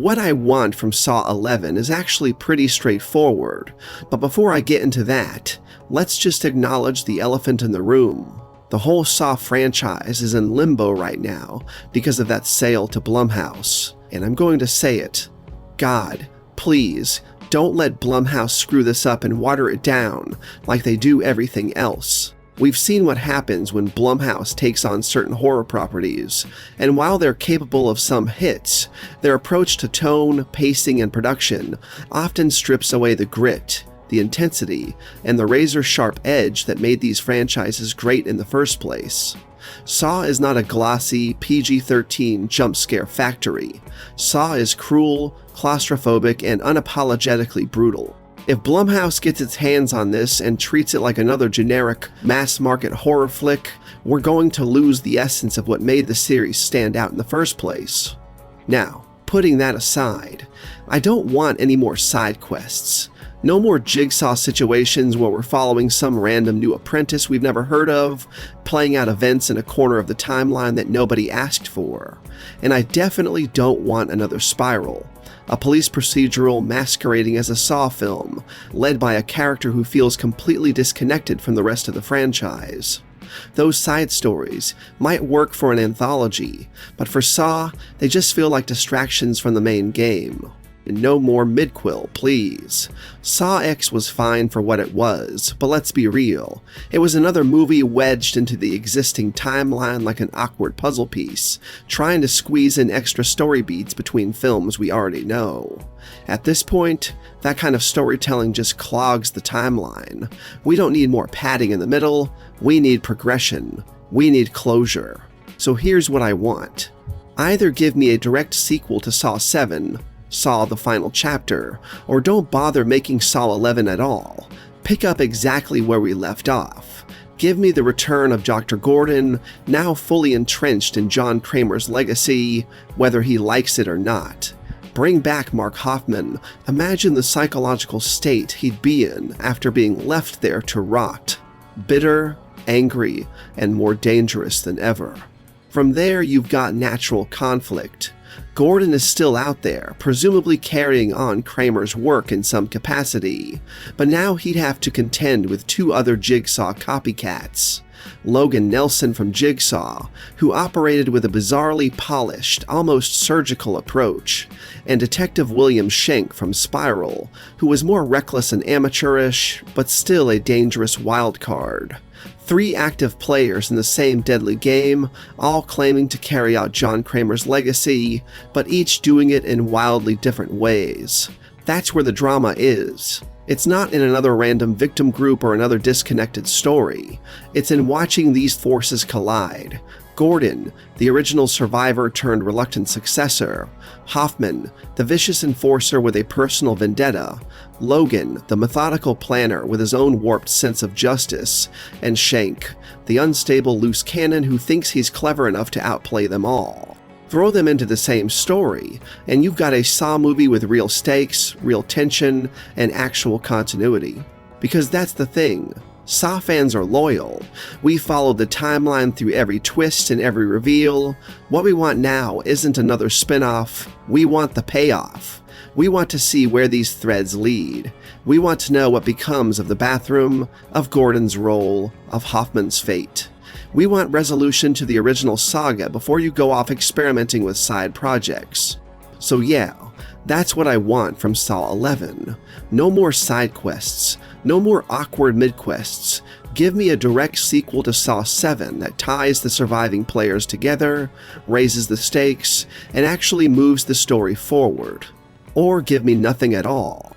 What I want from Saw 11 is actually pretty straightforward, but before I get into that, let's just acknowledge the elephant in the room. The whole Saw franchise is in limbo right now because of that sale to Blumhouse, and I'm going to say it. God, please, don't let Blumhouse screw this up and water it down like they do everything else. We've seen what happens when Blumhouse takes on certain horror properties, and while they're capable of some hits, their approach to tone, pacing, and production often strips away the grit, the intensity, and the razor-sharp edge that made these franchises great in the first place. Saw is not a glossy, PG-13 jump scare factory. Saw is cruel, claustrophobic, and unapologetically brutal. If Blumhouse gets its hands on this and treats it like another generic, mass-market horror flick, we're going to lose the essence of what made the series stand out in the first place. Now, putting that aside, I don't want any more side quests. No more jigsaw situations where we're following some random new apprentice we've never heard of, playing out events in a corner of the timeline that nobody asked for. And I definitely don't want another Spiral, a police procedural masquerading as a Saw film, led by a character who feels completely disconnected from the rest of the franchise. Those side stories might work for an anthology, but for Saw, they just feel like distractions from the main game. And no more midquel, please. Saw X was fine for what it was, but let's be real. It was another movie wedged into the existing timeline like an awkward puzzle piece, trying to squeeze in extra story beats between films we already know. At this point, that kind of storytelling just clogs the timeline. We don't need more padding in the middle, we need progression. We need closure. So here's what I want. Either give me a direct sequel to Saw 7, Saw the Final Chapter, or don't bother making Saw 11 at all. Pick up exactly where we left off. Give me the return of Dr. Gordon, now fully entrenched in John Kramer's legacy, whether he likes it or not. Bring back Mark Hoffman. Imagine the psychological state he'd be in after being left there to rot. Bitter, angry, and more dangerous than ever. From there, you've got natural conflict. Gordon is still out there, presumably carrying on Kramer's work in some capacity, but now he'd have to contend with two other Jigsaw copycats. Logan Nelson from Jigsaw, who operated with a bizarrely polished, almost surgical approach, and Detective William Schenck from Spiral, who was more reckless and amateurish, but still a dangerous wild card. 3 active players in the same deadly game, all claiming to carry out John Kramer's legacy, but each doing it in wildly different ways. That's where the drama is. It's not in another random victim group or another disconnected story. It's in watching these forces collide. Gordon, the original survivor turned reluctant successor. Hoffman, the vicious enforcer with a personal vendetta. Logan, the methodical planner with his own warped sense of justice. And Schenck, the unstable loose cannon who thinks he's clever enough to outplay them all. Throw them into the same story, and you've got a Saw movie with real stakes, real tension, and actual continuity. Because that's the thing. Saw fans are loyal. We followed the timeline through every twist and every reveal. What we want now isn't another spin-off. We want the payoff. We want to see where these threads lead. We want to know what becomes of the bathroom, of Gordon's role, of Hoffman's fate. We want resolution to the original saga before you go off experimenting with side projects. So yeah, that's what I want from Saw 11. No more side quests. No more awkward mid-quests. Give me a direct sequel to Saw 7 that ties the surviving players together, raises the stakes, and actually moves the story forward. Or give me nothing at all.